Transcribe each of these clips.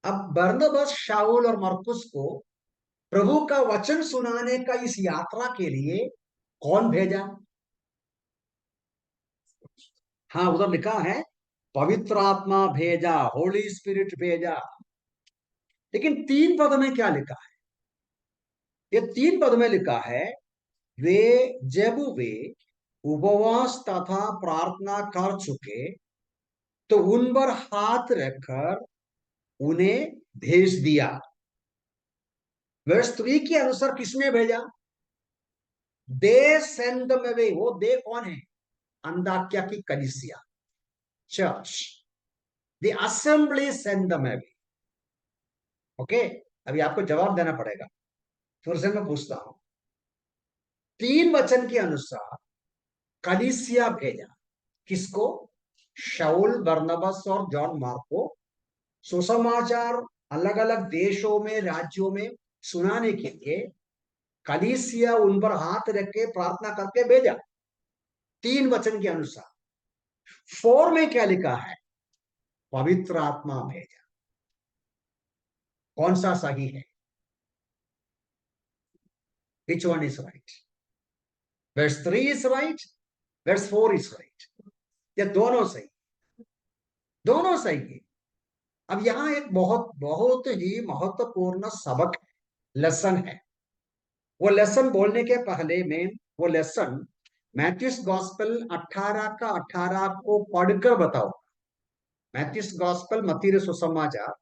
अब बरनबास शाऊल और मरकुस को प्रभु का वचन सुनाने का इस यात्रा के लिए कौन भेजा? हाँ, उधर लिखा है पवित्र आत्मा भेजा, होली स्पिरिट भेजा। लेकिन 3 पद में क्या लिखा है? ये 3 पद में लिखा है, वे जब वे उपवास तथा प्रार्थना कर चुके तो उन पर हाथ रखकर उन्हें भेज दिया। वर्ष 3 के अनुसार किसने भेजा? They send them away. वो दे कौन है? अंताक्या की कलीसिया, church. The assembly send them away. Okay, अभी आपको जवाब देना पड़ेगा। फिर से मैं पूछता हूं, 3 वचन के अनुसार कलीसिया भेजा किसको? शाऊल, बरनबास और जॉन मार्क को सुसमाचार अलग अलग देशों में, राज्यों में सुनाने के लिए कलीसिया उन पर हाथ रख के प्रार्थना करके भेजा। 3 वचन के अनुसार 4 में क्या लिखा है? पवित्र आत्मा भेजा। कौन सा सही है? Which one is right? Verse 3 is right, verse 4 is right, या दोनों सही? दोनों सही है। अब यहां एक बहुत बहुत ही महत्वपूर्ण सबक, लेसन है। वो लेसन बोलने के पहले में वो लेसन मैथ्यूस गॉस्पेल 18 का 18 को पढ़कर बताओ। मैथ्यूस गॉस्पेल, मत्ती सुसमाचार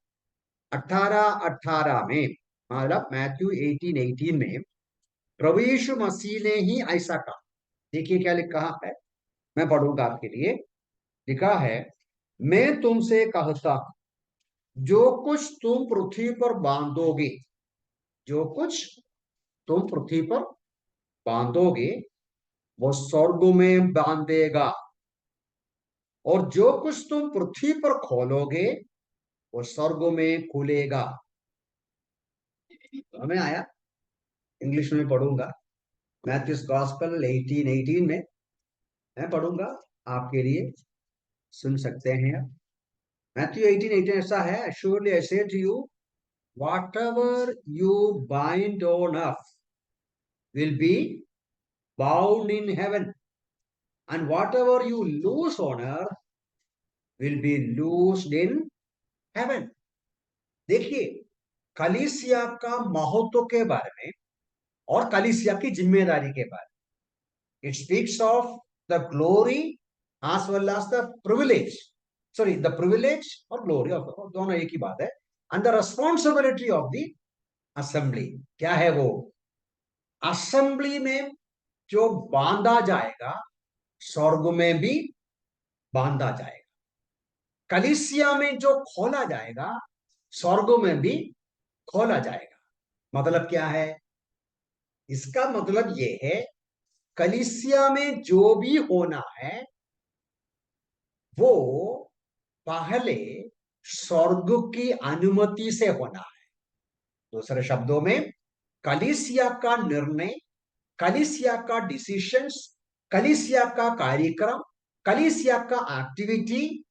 18:18 में, मतलब मैथ्यू 18:18 में प्रभु यीशु मसीह ने ही ऐसा कहा। देखिए क्या लिखा है, मैं पढ़ूंगा आपके लिए। लिखा है, मैं तुमसे कहता हूं, जो कुछ तुम पृथ्वी पर बांधोगे, जो कुछ तुम पृथ्वी पर बांधोगे वो स्वर्ग में बांधेगा, और जो कुछ तुम पृथ्वी पर खोलोगे वो स्वर्ग में खुलेगा। हमें आया? इंग्लिश में पढ़ूंगा। मैथ्यूस गॉस्पेल 18:18 में मैं पढ़ूंगा आपके लिए, सुन सकते हैं आप। मैथ्यू 18:18 ऐसा है, surely I say to you, whatever you bind on earth will be bound in heaven, and whatever you loose on earth will be loosed in heaven। देखिए, कलीसिया का महत्व के बारे में और कलीसिया की जिम्मेदारी के बारे में it speaks of the glory as well as the privilege, sorry the privilege और ग्लोरी ऑफ, दोनों एक ही बात है, and the responsibility of the assembly. क्या है वो? असेंबली में जो बांधा जाएगा स्वर्ग में भी बांधा जाएगा, कलीसिया में जो खोला जाएगा स्वर्ग में भी खोला जाएगा। मतलब क्या है? इसका मतलब ये है, कलीसिया में जो भी होना है वो पहले स्वर्ग की अनुमति से होना है। दूसरे शब्दों में, कलीसिया का निर्णय, कलीसिया का डिसीशंस, कलीसिया का कार्यक्रम, कलीसिया का एक्टिविटी,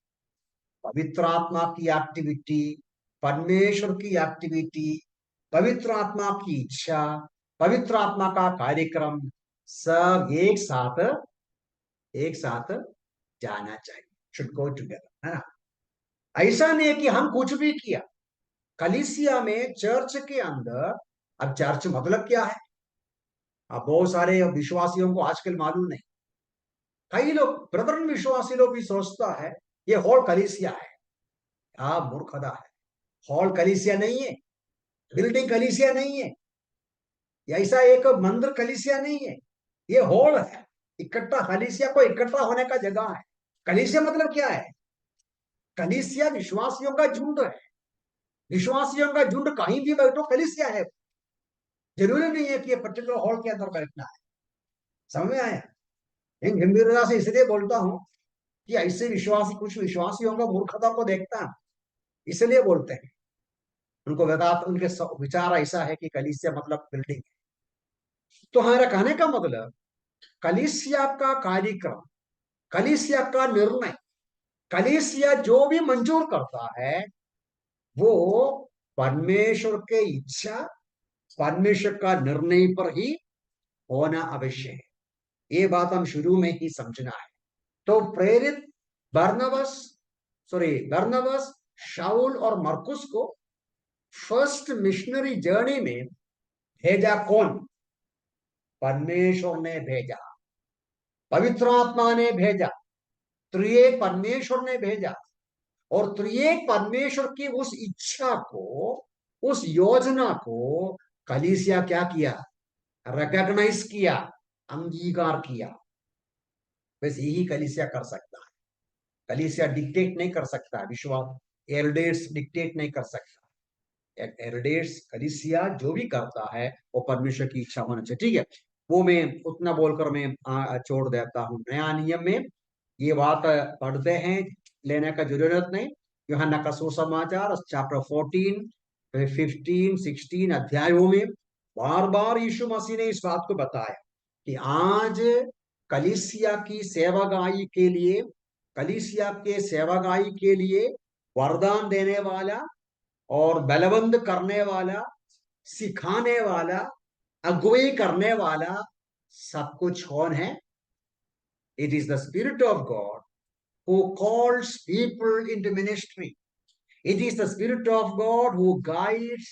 पवित्र आत्मा की एक्टिविटी, परमेश्वर की एक्टिविटी, पवित्र आत्मा की इच्छा, पवित्र आत्मा का कार्यक्रम, सब एक साथ जाना चाहिए। शुड गो टुगेदर, है ना? ऐसा नहीं है कि हम कुछ भी किया। कलीसिया में, चर्च के अंदर, अब चर्च मतलब क्या है? अब बहुत सारे विश्वासियों को आजकल मालूम नहीं। कई लोग, ब्रदरन विश्वासी लोग भी सोचता है ये हॉल कलीसिया है। क्या मूर्खता है! हॉल कलीसिया नहीं है, बिल्डिंग कलीसिया नहीं है, ऐसा एक मंदिर कलीसिया नहीं है, ये हॉल है। इकट्ठा, कलीसिया को इकट्ठा होने का जगह है। कलीसिया मतलब क्या है? कलीसिया विश्वासियों का झुंड है। विश्वासियों का झुंड कहीं भी बैठो, कलीसिया है। जरूरी नहीं है कि ये पर्टिकुलर हॉल के अंदर बैठना है। समझ में आया? इन गंभीरता से इसलिए बोलता हूं कि ऐसे विश्वासी, कुछ विश्वासियों का मूर्खता को देखता हूं, इसलिए बोलते हैं। उनको उनके विचार ऐसा है कि कलीसिया मतलब बिल्डिंग है। तो हमारा कहने का मतलब, कलीसिया का कार्यक्रम, कलीसिया का निर्णय, कलीसिया जो भी मंजूर करता है वो परमेश्वर के इच्छा, परमेश्वर का निर्णय पर ही होना आवश्यक है। ये बात हम शुरू में ही समझना है। तो प्रेरित बरनबास, बरनबास, शाऊल और मरकुस को फर्स्ट मिशनरी जर्नी में भेजा कौन? परमेश्वर ने भेजा, पवित्र आत्मा ने भेजा, त्रिएक परमेश्वर ने भेजा। और त्रिएक परमेश्वर की उस इच्छा को, उस योजना को कलीसिया क्या किया? रिकॉग्नाइज किया, अंगीकार किया। बस यही कलीसिया कर सकता है। कलीसिया डिक्टेट नहीं कर सकता, विश्वास एल्डर्स डिक्टेट नहीं कर सकता। एल्डर्स, कलीसिया जो भी करता है वो परमेश्वर की इच्छा होना चाहिए। ठीक है, वो मैं उतना बोलकर मैं छोड़ देता हूँ। नया नियम में ये बात पढ़ते हैं, लेने का जरूरत नहीं। यूहन्ना का सुसमाचार चैप्टर 14, 15, 16 अध्यायों में बार बार यीशु मसीह ने इस बात को बताया कि आज कलीसिया की सेवागाई के लिए, कलीसिया के सेवागाई के लिए वरदान देने वाला और बलवंत करने वाला, सिखाने वाला, अगुवाई करने वाला सब कुछ कौन है? It is the spirit of God who calls people into ministry. It is the Spirit of God who guides,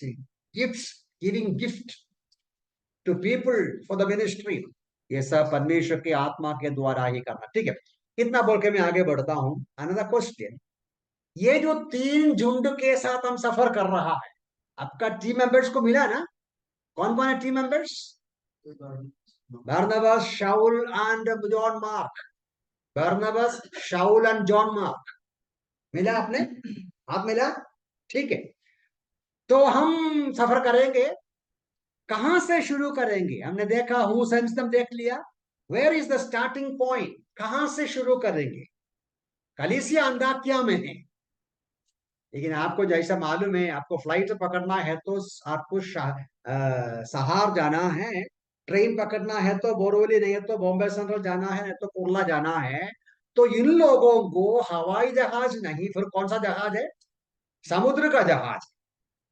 gifts, giving gift to people for the ministry. ये सब परमेश्वर के आत्मा के द्वारा ही करना। ठीक है, इतना बोल के मैं आगे बढ़ता हूं। अनदर क्वेश्चन, ये जो तीन झुंड के साथ हम सफर कर रहा है, आपका टीम मेंबर्स को मिला ना? कौन कौन है team members? Barnabas, Saul and John Mark. Barnabas, Saul and John Mark. मिला आपने? आप मिला? ठीक है, तो हम सफर करेंगे। कहां से शुरू करेंगे? हमने देखा हु सेंस दम देख लिया। Where is the starting point? कहां से शुरू करेंगे? कलीसिया अंताकिया में है। लेकिन आपको जैसा मालूम है, आपको फ्लाइट पकड़ना है तो आपको सहार जाना है। ट्रेन पकड़ना है तो बोरोवली, नहीं है तो बॉम्बे सेंट्रल जाना है, नहीं तो कुर्ला जाना है। तो इन लोगों को हवाई जहाज नहीं, फिर कौन सा जहाज है? समुद्र का जहाज।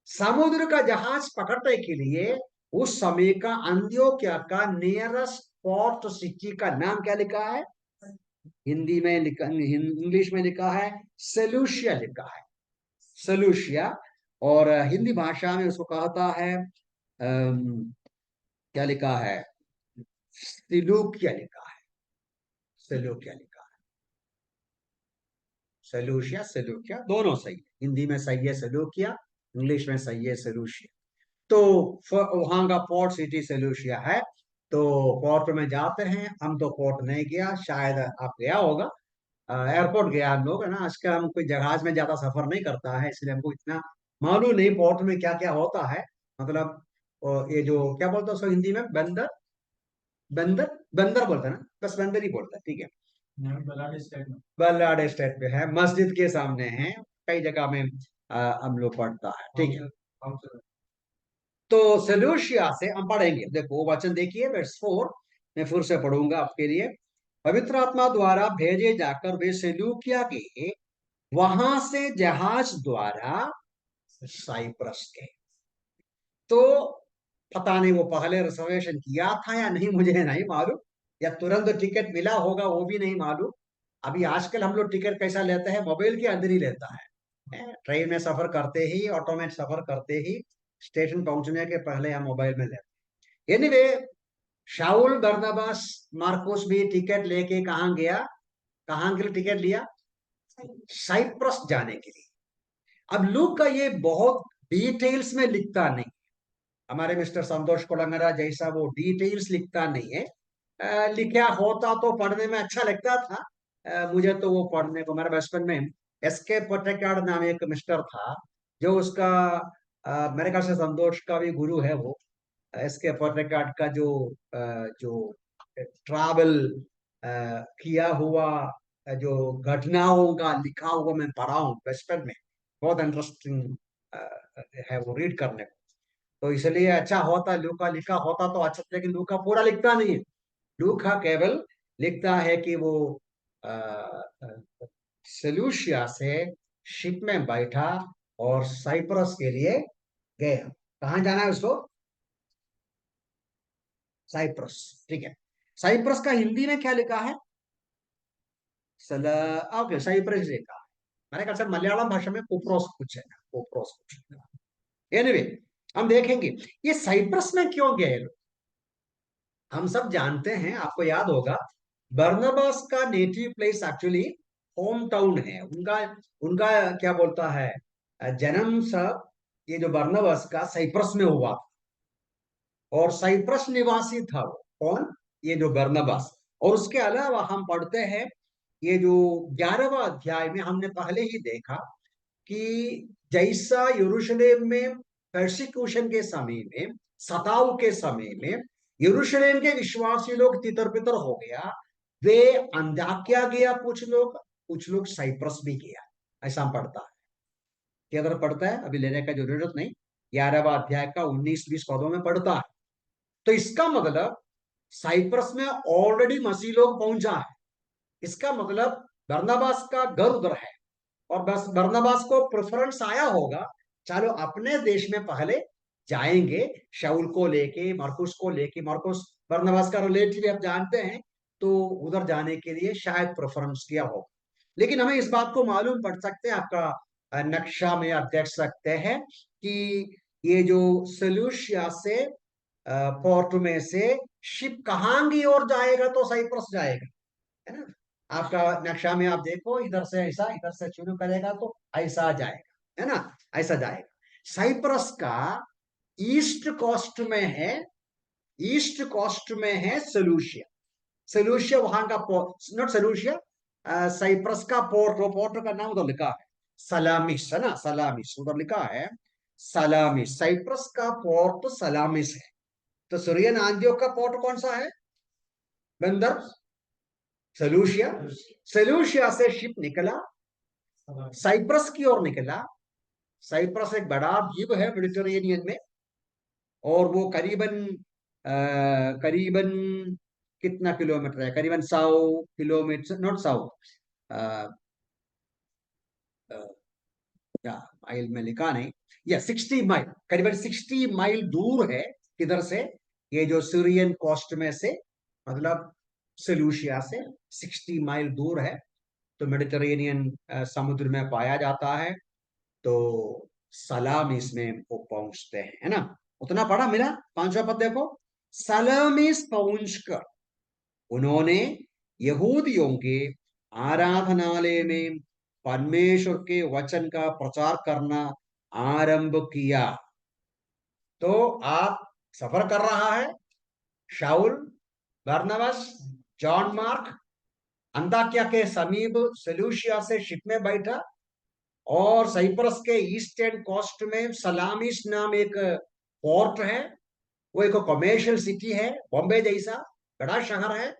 समुद्र का जहाज पकड़ने के लिए उस समय का अंत्योक्या का नियरेस्ट पोर्ट सिटी का नाम क्या लिखा है? हिंदी में लिखा, इंग्लिश में लिखा है सेलूशिया लिखा है, सेलूशिया। और हिंदी भाषा में उसको कहता है क्या लिखा है? सिलूकिया लिखा है, सिलूकिया लिखा है। सेलूशिया, सेलूकिया दोनों सही है। हिंदी में सही है सेलूकिया, इंग्लिश में सही है सेलूशिया। तो वहां का पोर्ट सिटी सेलूशिया है। तो पोर्ट में जाते हैं हम। तो पोर्ट नहीं गया, शायद आप गया होगा। एयरपोर्ट गया हम लोग, है ना। आजकल हम कोई जहाज में ज्यादा सफर नहीं करता है, इसलिए हमको इतना मालूम नहीं पोर्ट में क्या क्या होता है। मतलब ये जो क्या बोलते हैं उसको हिंदी में, बंदर, बंदर, बंदर बोलते हैं ना, बस बंदर ही बोलता है। ठीक है, बल्लाड स्टेट पे है, मस्जिद के सामने है, कई जगह में हम लोग पढ़ता है। ठीक है, तो सेलूशिया से हम पढ़ेंगे। देखो वचन देखिए, वर्स 4। मैं फिर से पढ़ूंगा आपके लिए। पवित्र आत्मा द्वारा भेजे जाकर वे सेलूकिया के, वहां से जहाज द्वारा साइप्रस गए। तो पता नहीं वो पहले रिजर्वेशन किया था या नहीं, मुझे नहीं मालूम। या तुरंत टिकट मिला होगा, वो भी नहीं मालूम। अभी आजकल हम लोग टिकट कैसा लेते हैं? मोबाइल के अंदर ही लेता है। ट्रेन में सफर करते ही, ऑटो में सफर करते ही, स्टेशन पहुंचने के पहले हम मोबाइल में लेते हैं। एनीवे, शाऊल, बरनबास, मार्कोस भी टिकट लेके कहाँ गया? कहाँ के लिए टिकट लिया? साइप्रस जाने के लिए। अब लूक का ये बहुत डिटेल्स में लिखता नहीं। हमारे मिस्टर संतोष कोलंगरा जैसा वो डिटेल्स लिखता नहीं है। लिखा होता तो पढ़ने में अच्छा लगता था। मुझे तो वो पढ़ने को, मेरे बचपन में एस के पोटेकाड नाम एक मिस्टर था, जो उसका मेरे ख्याल से संतोष का भी गुरु है वो। एस के पोटेकाड का जो ट्रैवल किया हुआ, जो घटनाओं का लिखा हुआ मैं पढ़ा हूँ बचपन में। बहुत इंटरेस्टिंग है वो रीड करने को। तो इसलिए अच्छा होता लूका लिखा होता तो अच्छा, लेकिन लूका पूरा लिखता नहीं है। लूका केवल लिखता है कि वो सेलूशिया से शिप में बैठा और साइप्रस के लिए गया। कहां जाना है उसको? साइप्रस। ठीक है। साइप्रस का हिंदी में क्या लिखा है? सला। ओके, साइप्रस लिखा है। मैंने कहा सर मलयालम भाषा में कोप्रोस कुछ है ना, कोप्रोस कुछ है। एनीवे, हम देखेंगे ये साइप्रस में क्यों गए लोग। हम सब जानते हैं, आपको याद होगा, बर्नबास का native place actually home town है उनका। उनका क्या बोलता है, जन्म सब, ये जो बर्नबास का साइप्रस में हुआ और साइप्रस निवासी था वो। कौन? ये जो बर्नबास। और उसके अलावा हम पढ़ते हैं, ये जो 11वां अध्याय में हमने पहले ही देखा कि जैसा यरूशलेम में persecution के समय में, सताव के समय में यरूशलेम के विश्वासी लोग तितर बितर हो गया, वे अंताकिया गया कुछ लोग साइप्रस भी गया। ऐसा हम पढ़ता है। किधर पढ़ता है अभी लेने का जरूरत नहीं, 11वां अध्याय का 19-20 पदों में पढ़ता है। तो इसका मतलब साइप्रस में ऑलरेडी मसीह लोग पहुंचा है। इसका मतलब बरनबास का घर उधर है और बस बरनबास को प्रेफरेंस आया होगा, चलो अपने देश में पहले जाएंगे, शाऊल को लेके, मरकुस को लेके। मरकुस बरनबास का रिलेटिव आप जानते हैं, तो उधर जाने के लिए शायद प्रेफरेंस किया हो। लेकिन हमें इस बात को मालूम पड़ सकते हैं, आपका नक्शा में आप देख सकते हैं कि ये जो सलूशिया से पोर्ट में से शिप कहाँ की ओर जाएगा, तो साइप्रस जाएगा, है ना। आपका नक्शा में आप देखो, इधर से ऐसा, इधर से शुरू करेगा तो ऐसा जाएगा, है ना, ऐसा जाएगा। साइप्रस का ईस्ट कोस्ट में है, ईस्ट कोस्ट में है सलूशिया। सलूशिया वहां का पोर्ट, नॉट सलूशिया, साइप्रस का पोर्ट, वो पोर्ट का नाम उधर लिखा है सलामिस, है ना, सलामिस उधर लिखा है। सलामिस, साइप्रस का पोर्ट सलामिस है। तो सुरियन आंधियों का पोर्ट कौन सा है? बंदर सलूशिया। सलूशिया से शिप निकला, साइप्रस की ओर निकला। साइप्रस एक बड़ा द्वीप है मेडिटेरेनियन में, और वो करीबन करीबन कितना किलोमीटर है, करीबन 100 किलोमीटर, नॉट 100, क्या माइल में लिखा नहीं, या 60 माइल, करीबन 60 माइल दूर है इधर से। ये जो सीरियन कोस्ट में से, मतलब सलूशिया से 60 माइल दूर है। तो मेडिटेरेनियन समुद्र में पाया जाता है। तो सलामिस में वो पहुंचते हैं, है ना। उतना पढ़ा मिला। 5वां पद देखो, सलामिस पहुंचकर उन्होंने यहूदियों के आराधनालय में परमेश्वर के वचन का प्रचार करना आरंभ किया। तो आप सफर कर रहा है शाऊल, बरनबास, जॉन मार्क, अंताकिया के समीप सेलूशिया से शिप में बैठा, और साइप्रस के ईस्टर्न कोस्ट में सलामिस नाम एक पोर्ट है। वो एक कमर्शियल सिटी है, बॉम्बे जैसा बड़ा शहर है।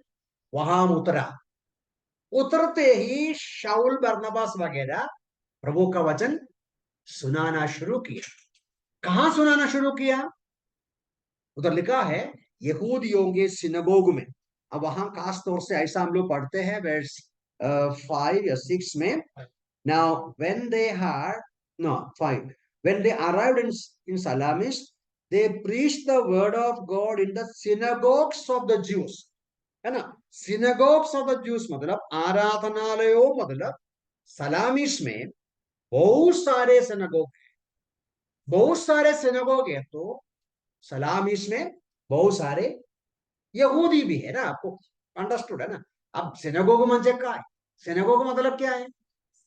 वहां उतरा। उतरते ही शाऊल, बरनबास वगैरह प्रभु का वचन सुनाना शुरू किया। कहां सुनाना शुरू किया? उधर लिखा है यहूदियों के सिनगोग में। अब वहां खास तौर से ऐसा हम लोग पढ़ते हैं वर्स 5 या 6 में। Now, when they had, no, 5, when they arrived in Salamis, they preached the word of God in the synagogues of the Jews. है ना, synagogues of the Jews मतलब आराधनालयों, मतलब सलामिस में बहुत सारे सिनेगोग, बहुत सारे सिनेगोग है। तो सलामिस में बहुत सारे यहूदी भी है ना, आपको अंडरस्टूड है ना। अब सिनेगोग म्हणजे काय? सिनेगोग मतलब क्या है?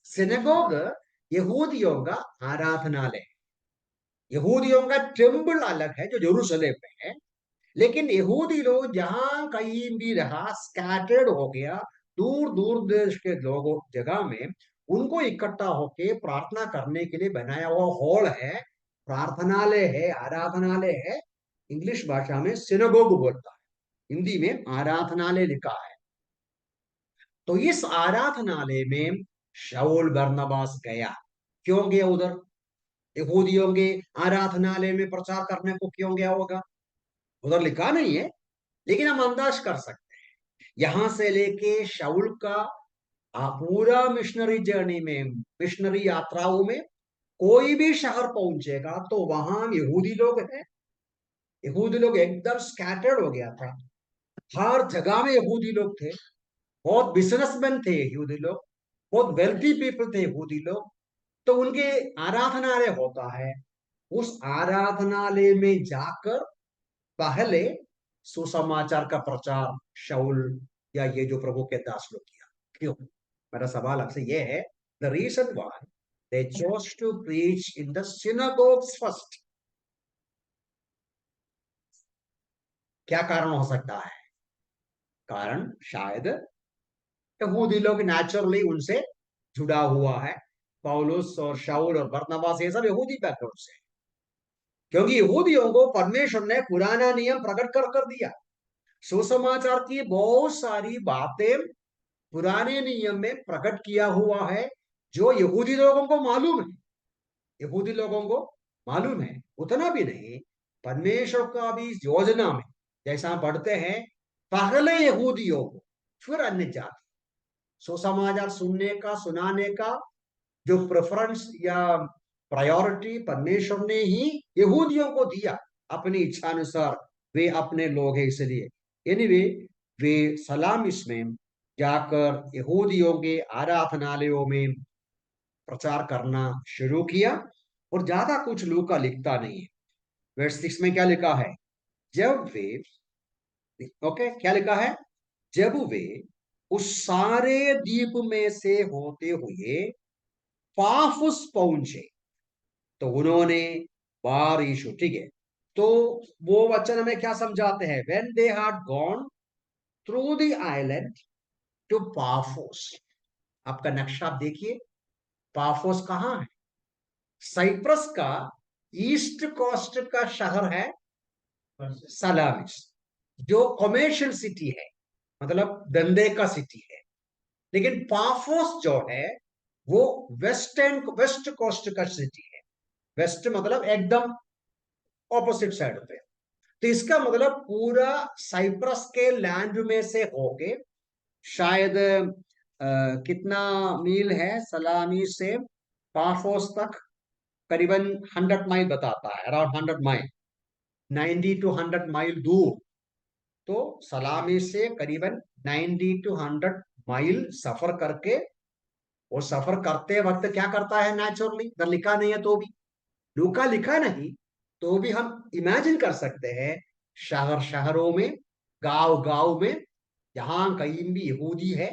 सिनेगोग यहूदियों का आराधनालय। यहूदियों का टेम्पल अलग है जो यरूशलेम में है, लेकिन यहूदी लोग जहां कहीं भी रहा, स्कैटर्ड हो गया, दूर दूर देश के लोगों जगह में, उनको इकट्ठा होके प्रार्थना करने के लिए बनाया हुआ हॉल है, प्रार्थनालय है, आराधनालय है। इंग्लिश भाषा में सिनेगोग बोलता है, हिंदी में आराधनालय लिखा है। तो इस आराधनालय में शाऊल बरनबास गया। क्यों गया उधर? यहूदियों के आराधनालय में प्रचार करने को क्यों गया होगा? उधर लिखा नहीं है, लेकिन हम अंदाज कर सकते हैं। यहां से लेके शाऊल का पूरा मिशनरी जर्नी में, मिशनरी यात्राओं में कोई भी शहर पहुंचेगा तो वहां यहूदी लोग हैं। यहूदी लोग एकदम स्कैटर्ड हो गया था, हर जगह में यहूदी लोग थे। बहुत बिजनेसमैन थे यहूदी लोग, बहुत वेल्थी पीपल थे यहूदी लोग। तो उनके आराधनालय होता है, उस आराधनालय में जाकर पहले सुसमाचार का प्रचार शाऊल या ये जो प्रभु के दास लोग किया। क्यों? मेरा सवाल आपसे ये है, the reason why they chose to preach in the synagogues first, क्या कारण हो सकता है? कारण शायद यहूदी लोग नेचुरली उनसे जुड़ा हुआ है। पौलुस और शाऊल और बरनबास ये सब यहूदी बैकग्राउंड से, क्योंकि यहूदियों को परमेश्वर ने पुराना नियम प्रकट कर दिया। सुसमाचार की बहुत सारी बातें पुराने नियम में प्रकट किया हुआ है, जो यहूदी लोगों को मालूम है। यहूदी लोगों को मालूम है, उतना भी नहीं। परमेश्वर का भी इस योजना में जैसा हम पढ़ते हैं, पहले यहूदियों को फिर अन्य जाति, सुसमाचार सुनने का सुनाने का जो प्रेफरेंस या प्रायोरिटी परमेश्वर ने ही यहूदियों को दिया अपनी इच्छानुसार। वे अपने लोग हैं इसलिए। एनीवे, वे सलामिस में जाकर यहूदियों के आराधनालयों में प्रचार करना शुरू किया। और ज्यादा कुछ लूका लिखता नहीं है। वर्स 6 में क्या लिखा है? जब वे, ओके, क्या लिखा है? जब वे उस सारे द्वीप में से होते हुए पाफुस पहुंचे तो उन्होंने बार यीशु, ठीक है। तो वो वचन हमें क्या समझाते हैं? When they had gone through the island to Paphos. आपका नक्शा आप देखिए, पाफोस कहाँ है? साइप्रस का ईस्ट कोस्ट का शहर है सलामिस, जो कॉमर्शियल सिटी है, मतलब धंधे का सिटी है। लेकिन पाफोस जो है वो वेस्ट कोस्ट का सिटी है। वेस्ट मतलब एकदम ऑपोजिट साइड पे। तो इसका मतलब पूरा साइप्रस के लैंड में से होके शायद कितना मील है सलामी से पाफोस तक? करीबन 100 माइल बताता है, अराउंड 100 माइल, 90 to 100 माइल दूर। तो सलामी से करीबन 90 to 100 माइल सफर करके, वो सफर करते वक्त क्या करता है? नेचुरली, इधर लिखा नहीं है तो भी, लूका लिखा नहीं तो भी हम इमेजिन कर सकते हैं, शहर शहरों में, गांव गांव में, जहां कहीं भी यहूदी है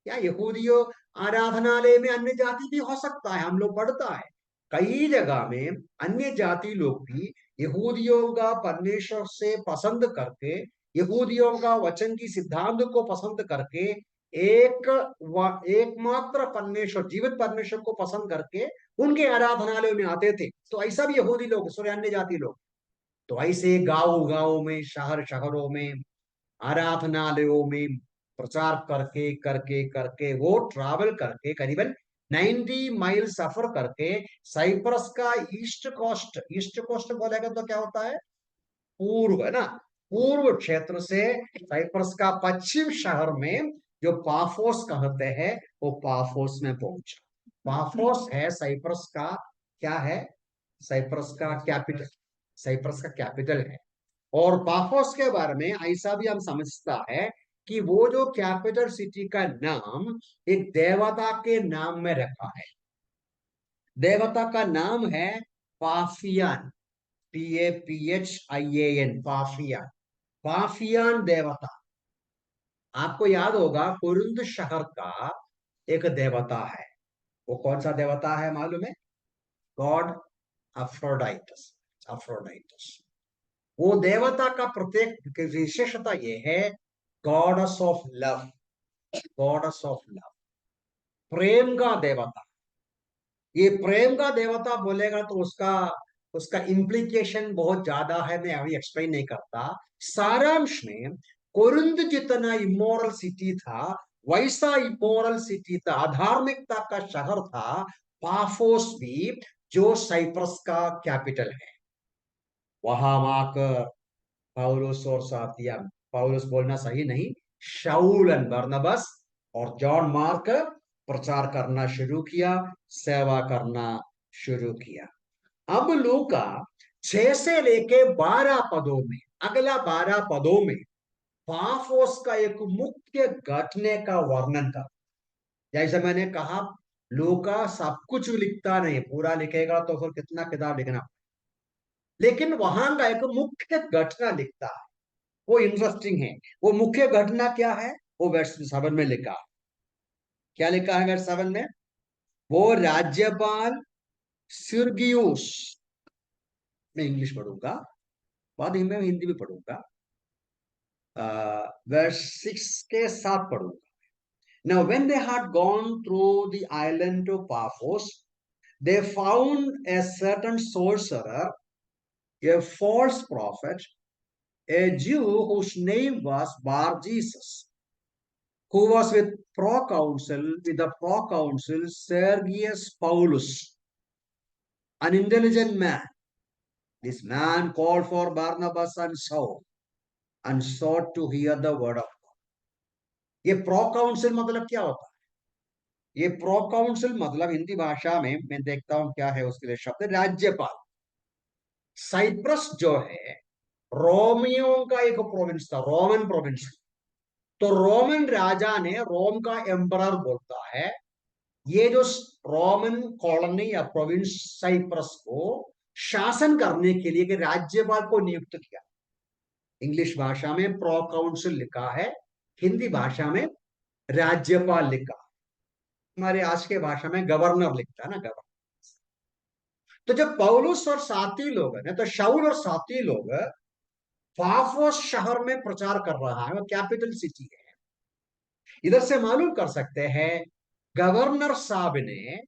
या यहूदियों आराधनालय में अन्य जाति भी हो सकता है, हम लोग पढ़ता है कई जगह में अन्य जाति लोग भी यहूदियों का परमेश्वर से पसंद करके, यहूदियों का वचन की सिद्धांत को पसंद करके, एकमात्र परमेश्वर, जीवित परमेश्वर को पसंद करके उनके आराधनालयों में आते थे। तो ऐसा भी यहूदी लोग, सॉरी अन्य जाति लोग, तो ऐसे गांव गांव में, शहर शहरों में, आराधनालयों में प्रचार करके करके करके वो ट्रैवल करके करीबन 90 माइल सफर करके साइप्रस का ईस्ट कोस्ट बोलेगा तो क्या होता है? पूर्व, है ना? पूर्व क्षेत्र से साइप्रस का पश्चिम शहर में जो पाफोस कहते हैं, वो पाफोस में पहुंचा। पाफोस है साइप्रस का, क्या है? साइप्रस का कैपिटल, साइप्रस का कैपिटल है। और पाफोस के बारे में ऐसा भी हम समझता है कि वो जो कैपिटल सिटी का नाम एक देवता के नाम में रखा है। देवता का नाम है पाफियान, PAPHIAN, पाफियान। पाफियान देवता, आपको याद होगा कुरुंद शहर का एक देवता है। वो कौन सा देवता है मालूम है? गॉड अफ्रोडाइटस। अफ्रोडाइटस, वो देवता का प्रत्येक विशेषता ये है, gods of love. Gods of love, प्रेम का देवता। ये प्रेम का देवता बोलेगा तो उसका उसका इम्प्लीकेशन बहुत ज्यादा है, मैं अभी एक्सप्लेन नहीं करता। सारांश में, कोरिंथ जितना इमोरल सिटी था, वैसा इमोरल सिटी था, अधार्मिकता का शहर था पाफोस भी, जो साइप्रस का कैपिटल है। वहां आकर पौलुस और साथिया, पौलुस बोलना सही नहीं, शाऊल एंड बरनबास और जॉन मार्क प्रचार करना शुरू किया, सेवा करना शुरू किया। अब लूका 6 से लेके 12 पदों में, अगला 12 पदों में पाफोस का एक मुख्य घटने का वर्णन था। जैसे मैंने कहा, लूका सब कुछ लिखता नहीं, पूरा लिखेगा तो फिर कितना किताब लिखना, लेकिन वहां का एक मुख्य घटना लिखता है। वो इंटरेस्टिंग है। वो मुख्य घटना क्या है, वो वर्ष 7 में लिखा। क्या लिखा है वर्ष 7 में? वो राज्यपाल सिर्गियुस, मैं इंग्लिश पढ़ूंगा, बाद में हिंदी भी पढ़ूंगा, वर्स 6 के साथ पढ़ूंगा। Now, when they had gone through the island of Paphos, they found a certain sorcerer, a false prophet, a Jew whose name was Bar Jesus, who was with the proconsul Sergius Paulus, an intelligent man. This man called for Barnabas and Saul and sought to hear the word of God. ये proconsul मतलब क्या होता है? ये proconsul मतलब हिंदी भाषा में मैं देखता हूं क्या है उसके लिए शब्द, राज्यपाल। साइप्रस जो है रोमियो का एक प्रोविंस था, रोमन प्रोविंस। तो रोमन राजा ने, रोम का एम्परर बोलता है, ये जो रोमन कॉलोनी या प्रोविंस साइप्रस को शासन करने के लिए राज्यपाल को नियुक्त किया। इंग्लिश भाषा में प्रो काउंसिल लिखा है, हिंदी भाषा में राज्यपाल लिखा। हमारे आज के भाषा में गवर्नर लिखता है ना, गवर्नर। तो जब पौलुस और साथी लोग है, तो शाऊल और साथी लोग पाफोस शहर में प्रचार कर रहा है, वो कैपिटल सिटी है। इधर से मालूम कर सकते हैं गवर्नर साहब ने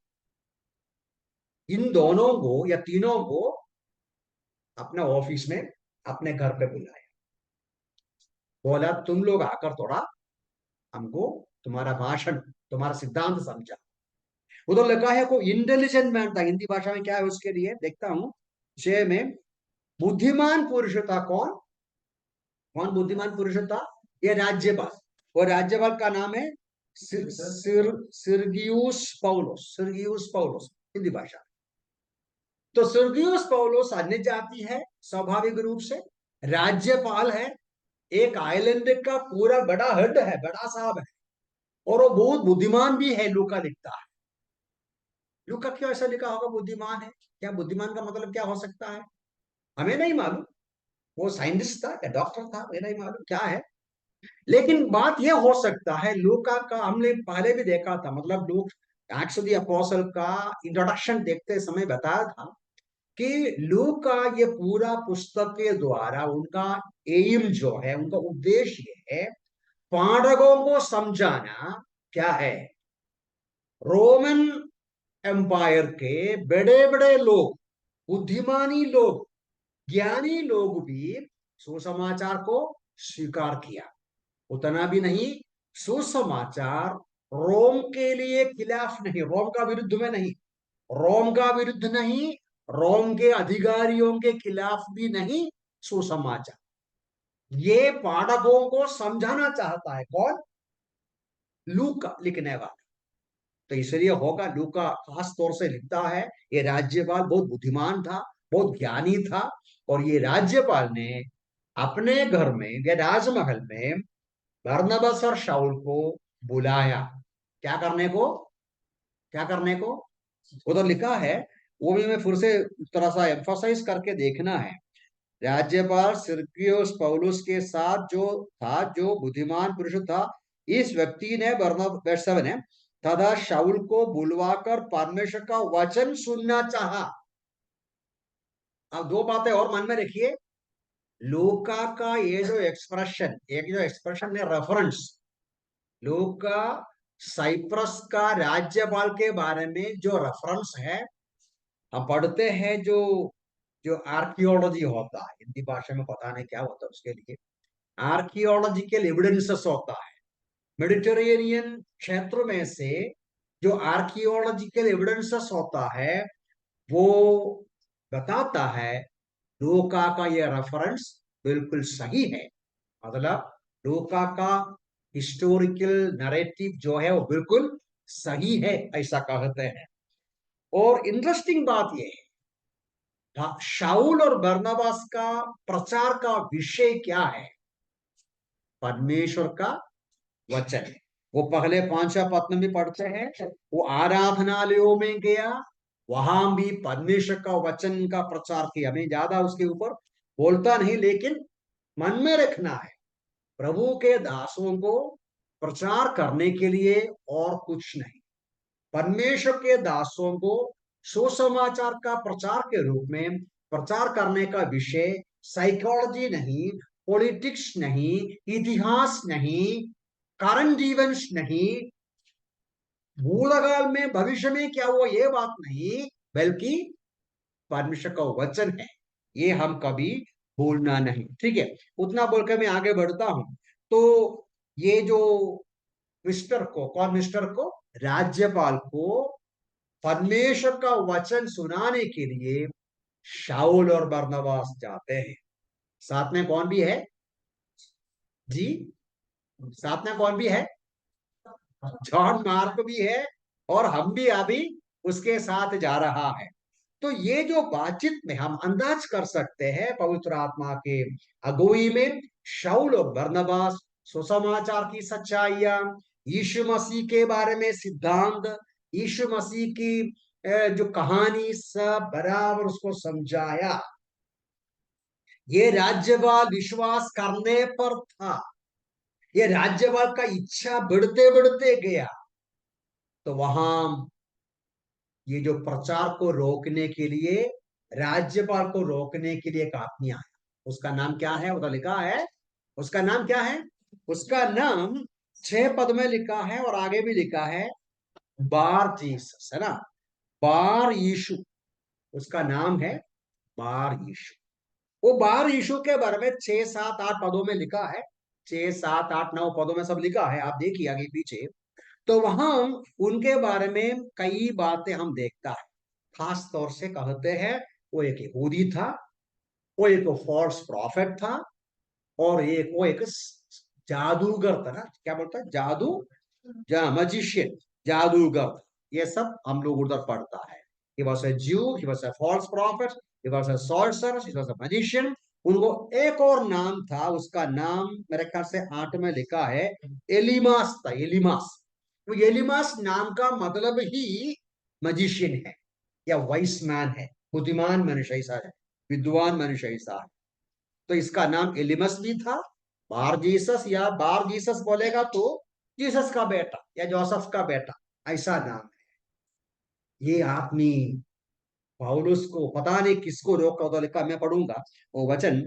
इन दोनों को या तीनों को अपने ऑफिस में, अपने घर पे बुलाया। बोला तुम लोग आकर थोड़ा हमको तुम्हारा भाषण, तुम्हारा सिद्धांत समझा। उधर लिखा है को इंटेलिजेंट मैन था, हिंदी भाषा में क्या है उसके लिए देखता हूं। 6 में बुद्धिमान पुरुष था। कौन कौन बुद्धिमान पुरुष था? ये राज्यपाल। वो राज्यपाल का नाम है सिर्गियुस पौलोस, सिर्गियुस पौलोस हिंदी भाषा। तो सिर्गियुस पौलोस अन्य जाति है स्वाभाविक रूप से, राज्यपाल है, एक आइलैंड का पूरा बड़ा हेड है, बड़ा साहब है, और वो बहुत बुद्धिमान भी है। लूका लिखता है। लूका क्यों ऐसा लिखा होगा बुद्धिमान है? क्या बुद्धिमान का मतलब क्या हो सकता है, हमें नहीं मालूम। वो साइंटिस्ट था या डॉक्टर था, हमें नहीं मालूम क्या है। लेकिन बात यह हो सकता है, लूका का हमने पहले भी देखा था, मतलब look acts of the apostle का इंट्रोडक्शन देखते समय बताया था कि लूका ये पूरा पुस्तक के द्वारा उनका एम जो है, उनका उद्देश्य है पाठकों को समझाना क्या है। रोमन एम्पायर के बड़े बड़े लोग, बुद्धिमानी लोग, ज्ञानी लोग भी सुसमाचार को स्वीकार किया। उतना भी नहीं, सुसमाचार रोम के लिए खिलाफ नहीं, रोम का विरुद्ध में नहीं, रोम का विरुद्ध नहीं, रोम के अधिकारियों के खिलाफ भी नहीं, सुसमाचार। ये पाठकों को समझाना चाहता है कौन? लूका लिखने वाला। तो इसलिए होगा लूका खास तौर से लिखता है ये राज्यपाल बहुत बुद्धिमान था, बहुत ज्ञानी था, और ये राज्यपाल ने अपने घर में या राजमहल में बरनबास और शाऊल को बुलाया। क्या करने को? क्या करने को? उधर लिखा है, वो भी मैं फिर से थोड़ा सा एम्फोसाइज करके देखना है। राज्यपाल सिरगियुस पौलुस के साथ जो था, जो बुद्धिमान पुरुष था, इस व्यक्ति ने बरनबास ने तथा शाऊल को बुलवाकर परमेश्वर का वचन सुनना चाहा। अब दो बातें और मन में रखिए। लूका का ये जो एक्सप्रेशन, एक जो एक्सप्रेशन है रेफरेंस, लूका साइप्रस का राज्यपाल के बारे में जो रेफरेंस है, हम पढ़ते हैं जो जो आर्कियोलॉजी होता है, हिंदी भाषा में पता नहीं क्या होता है उसके लिए, आर्कियोलॉजिकल एविडेंसेस होता है। मेडिटेरेनियन क्षेत्र में से जो आर्कियोलॉजिकल एविडेंसेस होता है, वो बताता है लूका का ये रेफरेंस बिल्कुल सही है। मतलब लूका का हिस्टोरिकल नैरेटिव जो है वो बिल्कुल सही है, ऐसा कहते हैं। और इंटरेस्टिंग बात यह है, शाऊल और बरनबास का प्रचार का विषय क्या है? परमेश्वर का वचन। वो पहले 5 पद में भी पढ़ते हैं, वो आराधनालयों में गया, वहां भी परमेश्वर का वचन का प्रचार किया। मैं ज्यादा उसके ऊपर बोलता नहीं, लेकिन मन में रखना है, प्रभु के दासों को प्रचार करने के लिए और कुछ नहीं। परमेश्वर के दासों को सुसमाचार का प्रचार के रूप में प्रचार करने का विषय साइकोलॉजी नहीं, पॉलिटिक्स नहीं, इतिहास नहीं, करंट इवेंट्स नहीं, भूतकाल में भविष्य में क्या हुआ ये बात नहीं, बल्कि परमेश्वर का वचन है। ये हम कभी भूलना नहीं। ठीक है, उतना बोलकर मैं आगे बढ़ता हूं। तो ये जो मिस्टर को, कौन मिस्टर को? राज्यपाल को परमेश्वर का वचन सुनाने के लिए शाऊल और बरनबास जाते हैं। साथ में कौन भी है जी? साथ में कौन भी है? जॉन मार्क भी है, और हम भी अभी उसके साथ जा रहा है। तो ये जो बातचीत में हम अंदाज कर सकते हैं पवित्र आत्मा के अगुवाई में, शाऊल और बरनबास सुसमाचार की सच्चाइयां, यीशु मसीह के बारे में सिद्धांत, यीशु मसीह की जो कहानी, सब बराबर उसको समझाया। ये राज्यपाल विश्वास करने पर था, ये राज्यपाल का इच्छा बढ़ते बढ़ते गया। तो वहां ये जो प्रचार को रोकने के लिए, राज्यपाल को रोकने के लिए एक आदमी आया। उसका नाम क्या है? उधर लिखा है, उसका नाम क्या है? उसका नाम 6 पद में लिखा है और आगे भी लिखा है, बार जीसस, है ना? बार यीशु उसका नाम है, बार यीशु। वो बार यीशु के बारे में 6, 7, 8 पदों में लिखा है। 6, 7, 8, 9 पदों में सब लिखा है, आप देखिए आगे पीछे। तो वहां उनके बारे में कई बातें हम देखता है। खास तौर से कहते हैं वो एक यहूदी था, वो एक फॉल्स प्रॉफिट था, और एक वो एक जादूगर था ना, क्या बोलता है, जादू, मजिशियन, जादूगर। ये सब हम लोग उधर पढ़ता है। He was a Jew, he was a false prophet, he was a sorcerer, he was a magician। उनको एक और नाम था, उसका नाम मेरे ख्याल से 8 में लिखा है, एलिमास था, एलिमास। तो एलिमास नाम का मतलब ही मजिशियन है, या वाइस मैन है, बुद्धिमान मनुष्य ऐसा है, विद्वान मनुष्य ऐसा है। तो इसका नाम एलिमस भी था। बार जीसस, या बार जीसस बोलेगा तो जीसस का बेटा या जोसेफ का बेटा, ऐसा नाम है। ये आदमी पौलुस को पता नहीं किसको रोक कर उधर लिखा, मैं पढ़ूंगा वो वचन।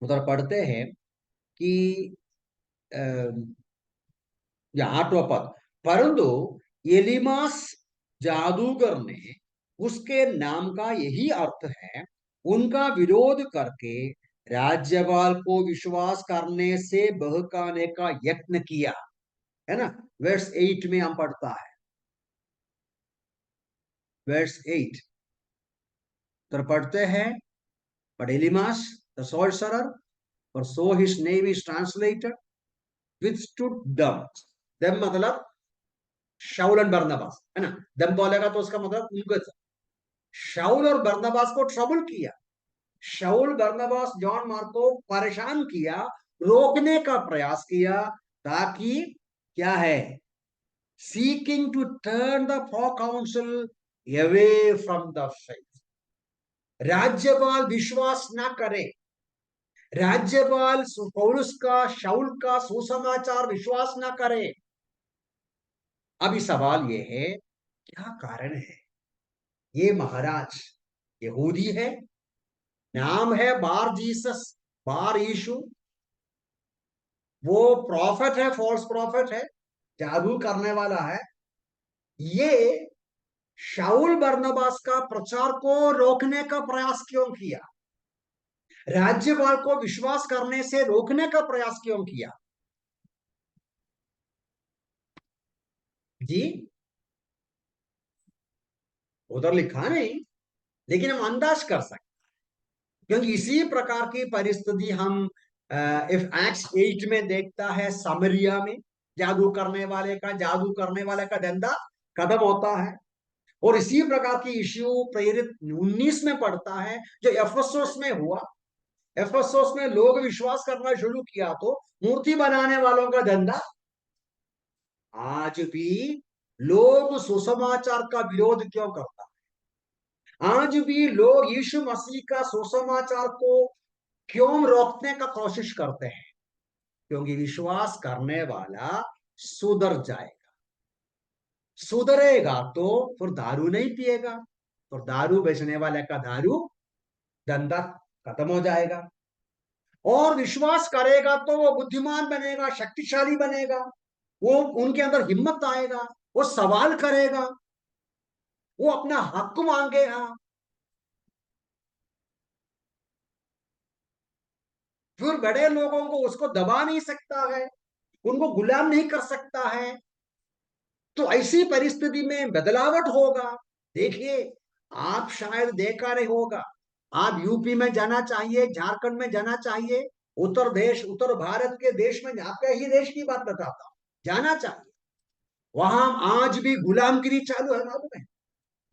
उधर पढ़ते हैं कि या 8वां पद, परंतु एलिमास जादूगर ने, उसके नाम का यही अर्थ है, उनका विरोध करके राज्यपाल को विश्वास करने से बहकाने का यत्न किया, है ना? वर्स 8 में हम पढ़ता है, वर्स 8 तो पढ़ते हैं, but Elimas the sorcerer, for so his name is translated, withstood them। them मतलब शाऊल और बरनबास, है ना? दम बोलेगा तो उसका मतलब उनको, शाऊल और बरनबास को ट्रबल किया, शाऊल बरनबास जॉन मार्क को परेशान किया, रोकने का प्रयास किया, ताकि क्या है, seeking to turn the proconsul away from the faith. राज्यपाल विश्वास ना करे, राज्यपाल पौलुस का, शाऊल का सुसमाचार विश्वास ना करे। अभी सवाल यह है, क्या कारण है? ये महाराज यहूदी है, नाम है बार जीसस, बार यीशु, वो प्रॉफिट है, फॉल्स प्रॉफिट है, जादू करने वाला है। ये शाऊल बरनबास का प्रचार को रोकने का प्रयास क्यों किया? राज्यपाल को विश्वास करने से रोकने का प्रयास क्यों किया जी? उधर लिखा नहीं, लेकिन हम अंदाज कर सकते, क्योंकि इसी प्रकार की परिस्थिति हम इफ एक्ट्स 8 में देखता है, समरिया में जादू करने वाले का धंधा खत्म होता है। और इसी प्रकार की इश्यू प्रेरित 19 में पड़ता है जो एफेसोस में हुआ। एफेसोस में लोग विश्वास करना शुरू किया तो मूर्ति बनाने वालों का धंधा। आज भी लोग सुसमाचार का विरोध क्यों करता है? आज भी लोग यीशु मसीह का सुसमाचार को क्यों रोकने का कोशिश करते हैं? क्योंकि विश्वास करने वाला सुधर जाएगा। सुधरेगा तो फिर दारू नहीं पिएगा, तो दारू बेचने वाले का दारू धंधा खत्म हो जाएगा। और विश्वास करेगा तो वो बुद्धिमान बनेगा, शक्तिशाली बनेगा, वो उनके अंदर हिम्मत आएगा, वो सवाल करेगा, वो अपना हक मांगेगा। फिर बड़े लोगों को उसको दबा नहीं सकता है, उनको गुलाम नहीं कर सकता है। तो ऐसी परिस्थिति में बदलावट होगा। देखिए, आप शायद देखा नहीं होगा, आप यूपी में जाना चाहिए, झारखंड में जाना चाहिए, उत्तर भारत के देश में, आपके ही देश की बात बताता हूं, जाना चाहिए। वहां आज भी गुलामगिरी चालू है, मालूम है?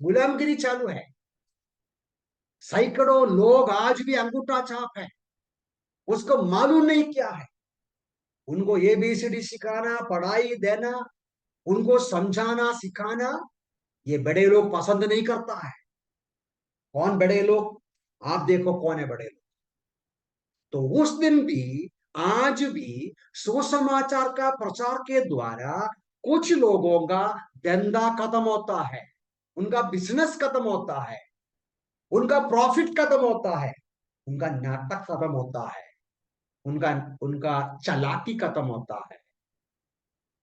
गुलामगिरी चालू है। सैकड़ों लोग आज भी अंगूठा छाप है, उसको मालूम नहीं क्या है। उनको एबीसीडी सिखाना, पढ़ाई देना, उनको समझाना सिखाना, ये बड़े लोग पसंद नहीं करता है। कौन बड़े लोग? आप देखो कौन है बड़े लोग। तो उस दिन भी, आज भी सुसमाचार का प्रचार के द्वारा कुछ लोगों का धंधा खत्म होता है, उनका बिजनेस खत्म होता है, उनका प्रॉफिट खत्म होता है, उनका नाटक खत्म होता है, उनका उनका चालाकी खत्म होता है।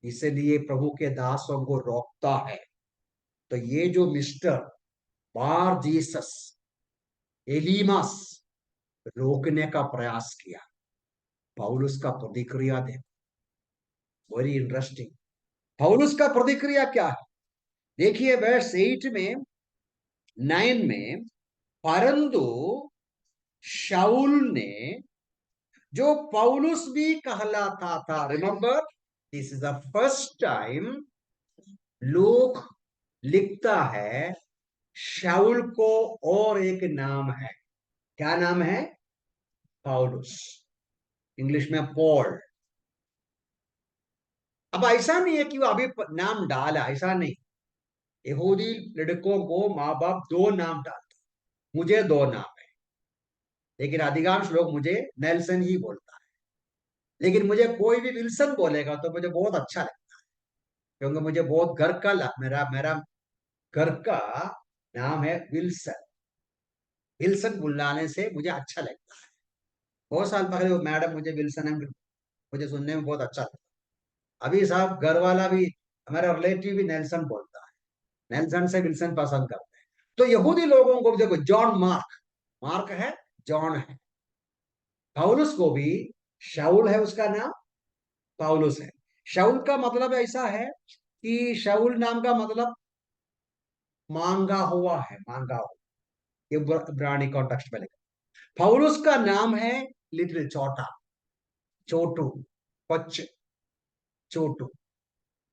इसलिए प्रभु के दासों को रोकता है। तो ये जो मिस्टर बार जीसस एलिमास रोकने का प्रयास किया, पौलुस का प्रतिक्रिया देखो, वेरी इंटरेस्टिंग। पौलुस का प्रतिक्रिया क्या है? देखिए वर्स 8 में, 9 में, परंतु शाऊल ने, जो पौलुस भी कहलाता था, remember this is the first time look लिखता है शाऊल को और एक नाम है। क्या नाम है? पौलुस, इंग्लिश में पॉल। अब ऐसा नहीं है कि वो अभी नाम डाला, ऐसा नहीं। यहूदी लड़कों को माँ बाप दो नाम डालते, मुझे दो नाम है, लेकिन अधिकांश लोग मुझे नेल्सन ही बोलता है। लेकिन मुझे कोई भी विल्सन बोलेगा तो मुझे बहुत अच्छा लगता है, क्योंकि मुझे बहुत घर का मेरा मेरा घर का नाम है विल्सन। विल्सन बुलाने से मुझे अच्छा लगता है। बहुत साल पहले वो मैडम मुझे विल्सन अंकल, मुझे सुनने में बहुत अच्छा लगता। अभी साहब घर वाला भी, हमारा रिलेटिव भी नेल्सन बोलता है, नेल्सन से विल्सन पसंद करते हैं। तो यहूदी लोगों को भी देखो, जॉन मार्क, मार्क है, जॉन है। पौलुस को भी शाऊल है उसका नाम, पौलुस है। शाऊल का मतलब ऐसा है कि शाऊल नाम का मतलब मांगा हुआ है, मांगा हुआ। ये इब्रानी कॉन्टेक्स्ट में लिखा। पौलुस का नाम है लिटिल, छोटा, छोटू, पच, छोटू।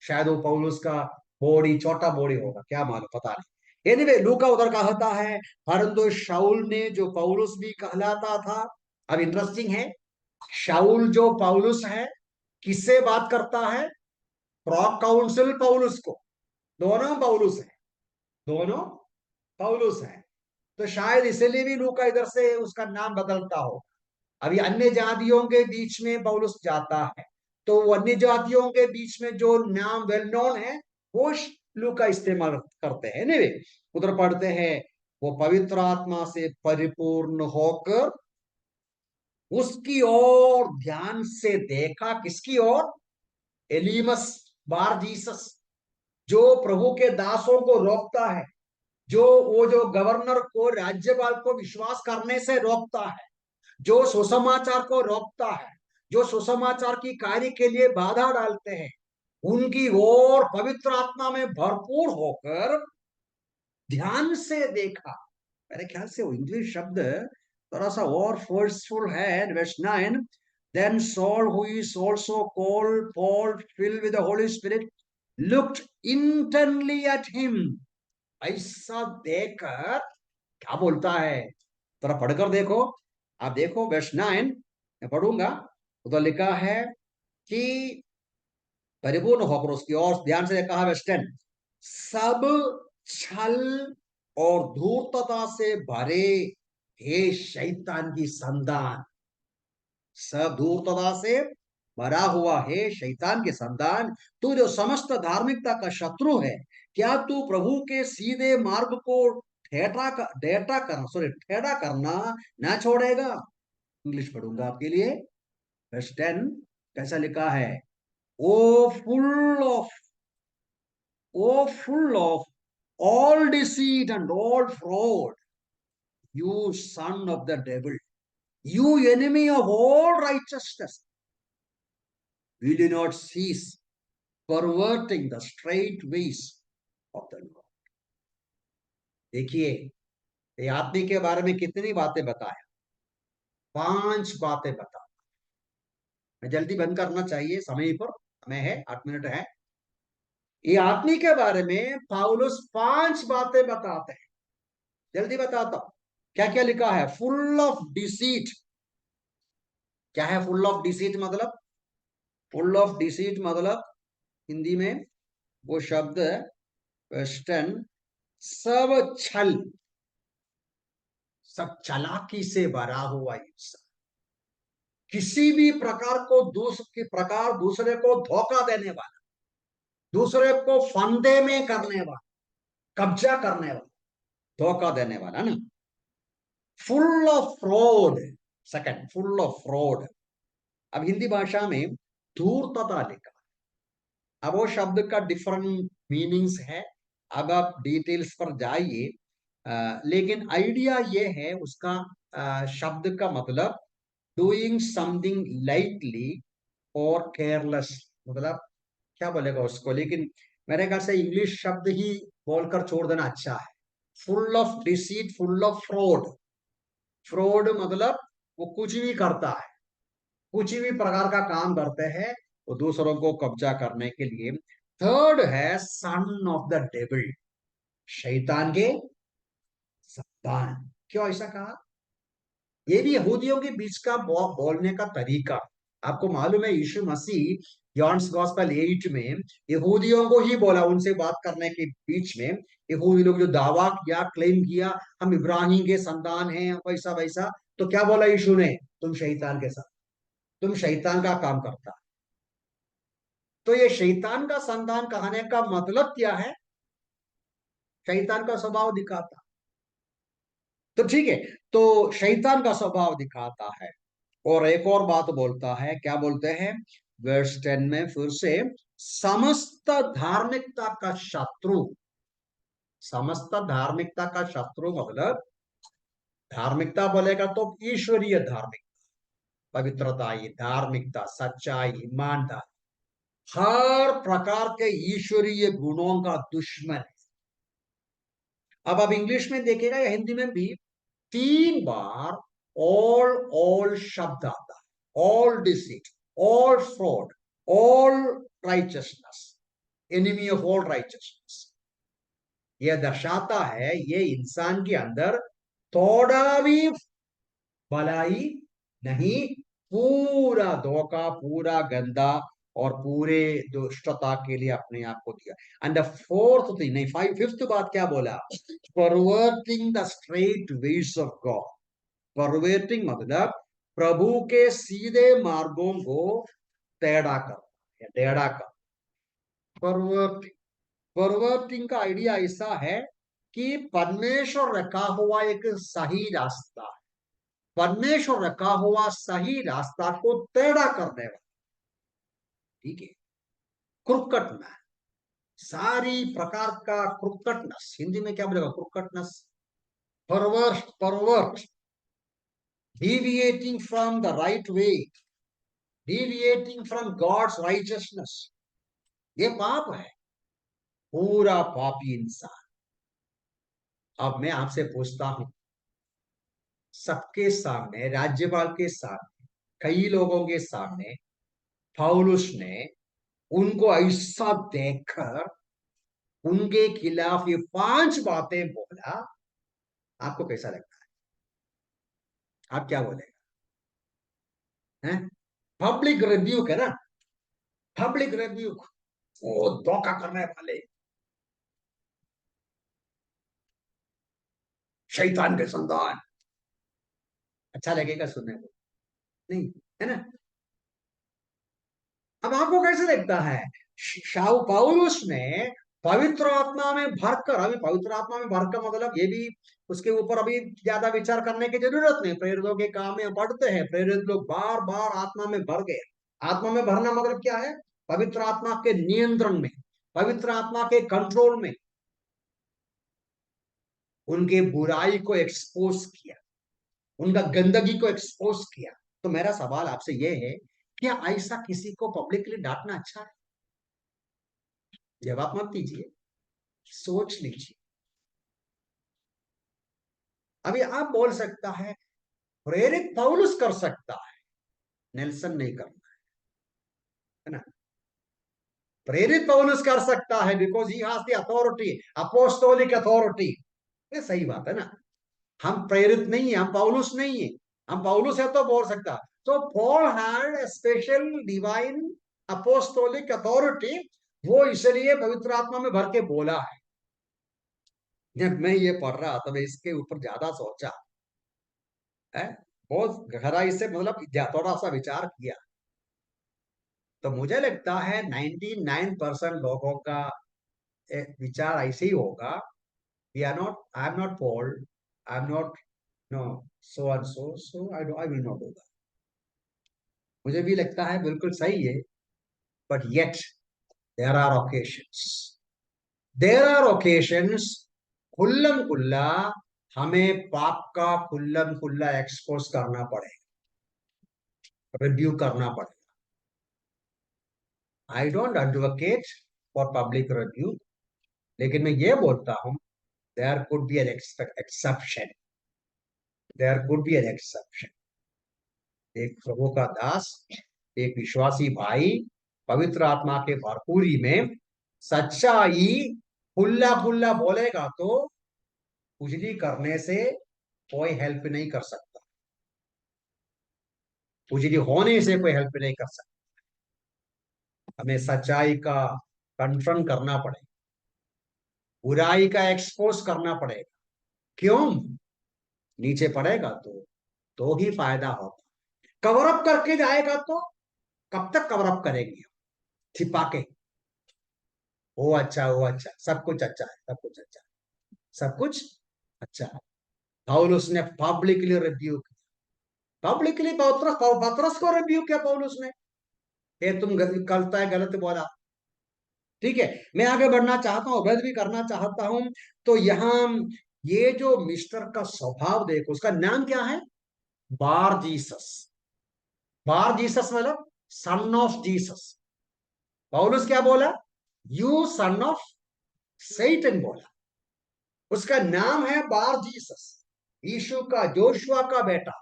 शायद वो पौलुस का बॉडी छोटा बॉडी होगा, क्या मालूम, पता नहीं। एनीवे लूका उधर कहता है, परंतु शाऊल ने, जो पौलुस भी कहलाता था। अब इंटरेस्टिंग है, शाऊल जो पौलुस है, किससे बात करता है? प्रोकाउंसिल पौलुस को। दोनों पौलुस है, दोनों पौलुस है। तो शायद इसलिए भी लूका इधर से उसका नाम बदलता हो। अभी अन्य जातियों के बीच में पौलुस जाता है, तो वो अन्य जातियों के बीच में जो नाम वेल नोन है, वो लूका इस्तेमाल करते हैं। नहीं, उधर पढ़ते हैं, वो पवित्र आत्मा से परिपूर्ण होकर उसकी ओर ध्यान से देखा। किसकी ओर? एलिमस बार जीसस, जो प्रभु के दासों को रोकता है, जो वो जो गवर्नर को, राज्यपाल को विश्वास करने से रोकता है, जो सुसमाचार को रोकता है, जो सुसमाचार की कार्य के लिए बाधा डालते हैं, उनकी ओर पवित्र आत्मा में भरपूर होकर ध्यान से देखा। मेरे ख्याल से वो इंग्लिश शब्द थोड़ा सा और फोर्सफुल है। Verse 9, then Saul, who is also called Paul, filled with the Holy Spirit, looked intently at him. ऐसा देखकर क्या बोलता है, थोड़ा पढ़कर देखो। आप देखो वर्स 9, मैं पढ़ूंगा। उधर लिखा है कि परिपूर्ण होकर उसकी ओर ध्यान से कहा वर्स 10, सब छल और धूर्तता से भरे हे शैतान की संतान, सब धूर्तता से भरा हुआ है शैतान के संतान, तू जो समस्त धार्मिकता का शत्रु है, क्या तू प्रभु के सीधे मार्ग को ठेढ़ा करना ना छोड़ेगा। इंग्लिश पढ़ूंगा आपके लिए। वर्स 10 कैसा लिखा है, O full of O full of all deceit and all fraud, you son of the devil, you enemy of all righteousness, will you not cease perverting the straight ways of the Lord। देखिए, ये आदमी के बारे में कितनी बातें बताया, 5 बातें बता। मैं जल्दी बंद करना चाहिए, समय पर समय है, 8 मिनट है। ये आदमी के बारे में पौलुस 5 बातें बताते हैं। जल्दी बताता हूं, क्या क्या लिखा है। फुल ऑफ डिसीट, क्या है फुल ऑफ डिसीट मतलब? फुल ऑफ डिसीट मतलब हिंदी में वो शब्द है वेस्टर्न, सब छल, सब चालाकी से भरा हुआ इंसान, किसी भी प्रकार को दूसरे को धोखा देने वाला, दूसरे को फंदे में करने वाला, कब्जा करने वाला, धोखा देने वाला ना। Full of fraud, second full of fraud. अब हिंदी भाषा में धूर्तता लिखा, अब वो शब्द का डिफरेंट मीनिंग्स है, अब आप डिटेल्स पर जाइए। लेकिन आइडिया ये है उसका, शब्द का मतलब डूइंग समथिंग लाइटली और केयरलेस, मतलब क्या बोलेगा उसको, लेकिन मेरे ख्याल से इंग्लिश शब्द ही बोलकर छोड़ देना अच्छा है। Full of deceit, full of fraud. Fraud मतलब वो कुछ भी करता है, कुछ भी प्रकार का काम करते हैं वो दूसरों को कब्जा करने के लिए। थर्ड है सन ऑफ द डेविल, शैतान के संतान। क्यों ऐसा कहा? ये भी यहूदियों के बीच का बोलने का तरीका। आपको मालूम है यीशु मसीह यॉहन्स गॉस्पेल 8 में यहूदियों को ही बोला, उनसे बात करने के बीच में। यहूदी लोग जो दावा किया, क्लेम किया हम इब्राहिम के संतान हैं, वैसा वैसा, तो क्या बोला यीशु ने, तुम शैतान के साथ, तुम शैतान का काम करता। तो ये शैतान का संतान कहने का मतलब क्या है? शैतान का स्वभाव दिखाता। तो ठीक है, तो शैतान का स्वभाव दिखाता है। और एक और बात बोलता है, क्या बोलते हैं वर्स 10 में फिर से, समस्त धार्मिकता का शत्रु। समस्त धार्मिकता का शत्रु मतलब, धार्मिकता बोलेगा तो ईश्वरीय धार्मिकता, पवित्रता, धार्मिकता, सच्चाई, ईमानदार, हर प्रकार के ईश्वरीय गुणों का दुश्मन है। अब आप इंग्लिश में देखेगा या हिंदी में भी 3 बार ऑल शब्द आता है। All deceit, all fraud, all richness, enemy of all richness. यह दर्शाता है ये इंसान के अंदर थोड़ा भी भलाई नहीं, पूरा धोखा, पूरा गंदा और पूरे दुष्टता के लिए अपने आप को दिया। एंड द फोर्थ थिंग, नहीं फिफ्थ बात क्या बोला, perverting the straight ways of God. Perverting मतलब प्रभु के सीधे मार्गों को टेढ़ा कर, टेढ़ा कर। परवर्टिंग, परवर्टिंग का आइडिया ऐसा है कि परमेश्वर रखा हुआ एक सही रास्ता, परमेश्वर रखा हुआ सही रास्ता को टेढ़ा करने वाला, ठीक है, क्रुकट मैन, सारी प्रकार का क्रुकटनेस, हिंदी में क्या बोलेगा crookedness, pervert, pervert, deviating from the right way, deviating from God's righteousness, ये पाप है, पूरा पापी इंसान। अब मैं आपसे पूछता हूं, सबके सामने, राज्यपाल के सामने, कई लोगों के सामने पौलुस ने उनको ऐसा देखकर उनके खिलाफ ये 5 बातें बोला, आपको कैसा लगता है? आप क्या बोलेगा? हैं? पब्लिक रिब्यूक है ना, पब्लिक रिब्यूक, वो धोखा करने वाले, शैतान के संतान। अच्छा लगेगा सुनने को? नहीं, है ना? अब आपको कैसे लगता है? शाऊ पौलुस ने पवित्र आत्मा में भरकर, अभी पवित्र आत्मा में भरकर मतलब ये भी उसके ऊपर अभी ज्यादा विचार करने की जरूरत नहीं। प्रेरितों के काम में पढ़ते हैं, प्रेरित लोग बार बार आत्मा में भर गए। आत्मा में भरना मतलब क्या है? पवित्र आत्मा के नियंत्रण में, पवित्र आत्मा के कंट्रोल में उनके बुराई को एक्सपोज किया, उनका गंदगी को एक्सपोज किया। तो मेरा सवाल आपसे यह है, क्या ऐसा किसी को पब्लिकली डांटना अच्छा है? जवाब मत दीजिए, सोच लीजिए। अभी आप बोल सकता है प्रेरित पौलुस कर सकता है, नेल्सन नहीं करना, है ना? प्रेरित पौलुस कर सकता है because he has the authority, apostolic authority. ये सही बात है ना? हम प्रेरित नहीं है, हम पौलुस नहीं है। हम पौलुस है तो बोल सकता। तो Paul had a special divine apostolic authority, वो इसलिए पवित्र आत्मा में भर के बोला है। जब मैं ये पढ़ रहा था, मैं इसके ऊपर ज्यादा सोचा है, बहुत गहराई से मतलब थोड़ा सा विचार किया, तो मुझे लगता है 99% लोगों का विचार ऐसे ही होगा। We are not, I am not Paul, I am not, no, so and so I will not do that. मुझे भी लगता है बिल्कुल सही है, but yet there are occasions, there are occasions, खुल्लम खुल्ला हमें पाप का खुल्लम खुल्ला एक्सपोज करना पड़ेगा, रिव्यू करना पड़ेगा। I don't advocate for public review, लेकिन मैं ये बोलता हूं there could be an exception, there could be an exception. एक प्रभु का दास, एक विश्वासी भाई पवित्र आत्मा के भरपूरी में सच्चाई खुल्ला खुल्ला बोलेगा तो उजली करने से कोई हेल्प नहीं कर सकता, उजली होने से कोई हेल्प नहीं कर सकता। हमें सच्चाई का कन्फ्रंट करना पड़ेगा, बुराई का एक्सपोज करना पड़ेगा। क्यों? नीचे पड़ेगा तो ही फायदा होगा। कवर अप करके जाएगा तो कब तक कवर अप करेंगे? छिपा के, वो अच्छा, वो अच्छा, सब कुछ अच्छा है, सब कुछ अच्छा है, सब कुछ अच्छा है। पौलुस ने पब्लिकली रिव्यू, पब्लिकली पत्रस पत्रस को रिव्यू किया पौलुस ने, ये तुम करता है, गलत बोला। ठीक है, मैं आगे बढ़ना चाहता हूं, वैध भी करना चाहता हूं। तो यहां ये जो मिस्टर का स्वभाव देखो, उसका नाम क्या है? बार जीसस। बार जीसस मतलब सन ऑफ जीसस। पौलुस क्या बोला? यू सन ऑफ सैटन बोला। उसका नाम है बार जीसस, यीशु का, जोशुआ का बेटा।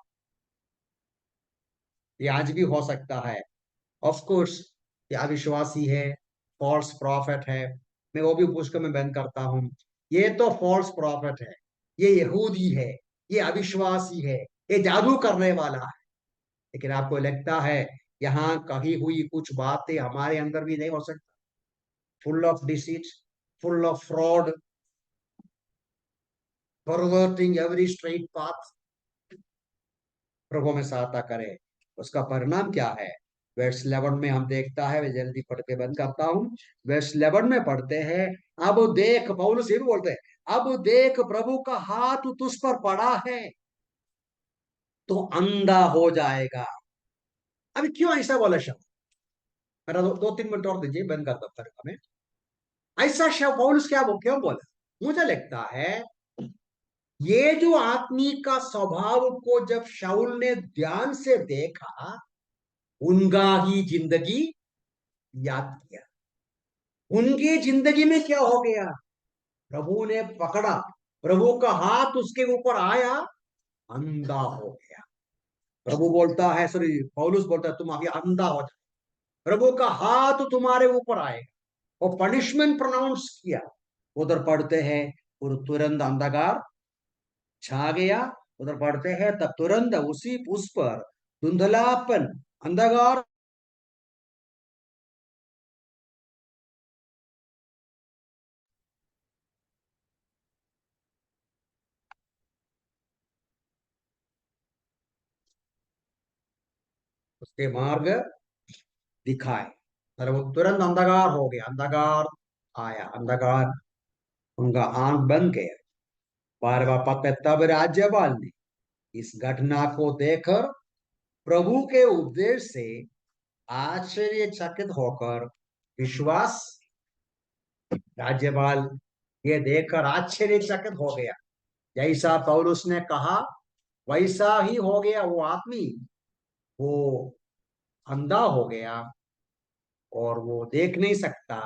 ये आज भी हो सकता है, ऑफ कोर्स। ये अविश्वासी है, फॉल्स प्रॉफिट है, मैं वो भी पुस्तक में बयान करता हूं। ये तो फॉल्स प्रॉफिट है, ये यहूदी है, ये अविश्वासी है, ये जादू करने वाला है। लेकिन आपको लगता है यहाँ कही हुई कुछ बातें हमारे अंदर भी नहीं हो सकती? Full of deceit, full of fraud, perverting every straight path. प्रभु में सहायता करे। उसका परिणाम क्या है? वर्स 11 में हम देखता है, मैं जल्दी पढ़ के बंद करता हूं। वर्स 11 में पढ़ते हैं, अब देख, पौलुस ये भी बोलते हैं, अब देख प्रभु का हाथ तुझ पर पड़ा है तो अंधा हो जाएगा। अभी क्यों ऐसा बोला शब्द? मेरा 2-3 मिनट और दीजिए, बंद करता हूं फिर हमें। ऐसा शब्द पौलुस क्या क्यों बोला? मुझे लगता है ये जो आदमी का स्वभाव को जब शाऊल ने ध्यान से देखा, उनका ही जिंदगी याद किया। उनकी जिंदगी में क्या हो गया? प्रभु ने पकड़ा, प्रभु का हाथ उसके ऊपर आया, अंधा हो गया। प्रभु बोलता है, सॉरी पौलुस बोलता है, तुम अभी अंधा हो जाओ, प्रभु का हाथ तुम्हारे ऊपर आएगा। वो पनिशमेंट प्रोनाउंस किया। उधर पढ़ते हैं और तुरंत अंधकार छा गया। उधर पढ़ते हैं तब तुरंत उसी उस पर धुंधलापन अंधकार। उसके मार्ग दिखाए। अरे वो तुरंत अंधकार हो गया, अंधकार आया, अंधकार उनका आंख बन गया। 12वां पद पे तब राज्यपाल ने इस घटना को देखकर प्रभु के उपदेश से आश्चर्यचकित होकर विश्वास। राज्यपाल ये देखकर आश्चर्यचकित हो गया। जैसा पौलुस ने कहा वैसा ही हो गया। वो आदमी वो अंधा हो गया और वो देख नहीं सकता।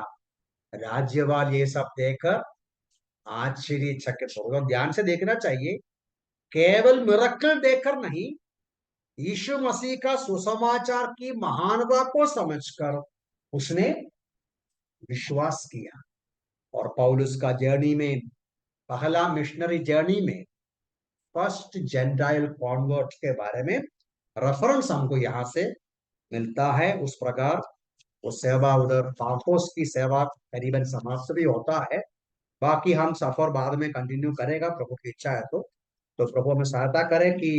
राज्यपाल ये सब देखकर आश्चर्यचकित हो गया। ध्यान से देखना चाहिए, केवल मिरेकल देखकर नहीं, यीशु मसीह का सुसमाचार की महानता को समझकर उसने विश्वास किया। और पौलुस का जर्नी में, पहला मिशनरी जर्नी में फर्स्ट जेंटाइल कॉन्वर्ट के बारे में रेफरेंस हमको यहाँ से मिलता है। उस प्रकार वो सेवा उधर पापोस की सेवा करीबन समाप्त भी होता है। बाकी हम सफर बाद में कंटिन्यू करेगा, प्रभु की इच्छा है तो प्रभु हमें सहायता करे कि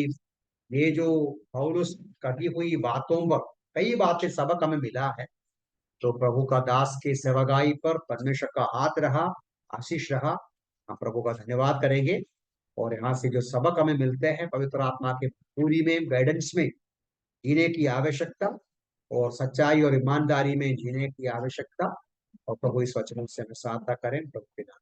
ये जो पौलुस कही हुई बातों पर कई बातें सबक हमें मिला है। तो प्रभु का दास की सेवकाई पर परमेश्वर का हाथ रहा, आशीष रहा। हम प्रभु का धन्यवाद करेंगे। और यहाँ से जो सबक हमें मिलते हैं पवित्र आत्मा के पूरी में गाइडेंस में जीने की आवश्यकता और सच्चाई और ईमानदारी में जीने की आवश्यकता, और प्रभु इस वचनों से हमें सहायता करें। प्रभु के नाम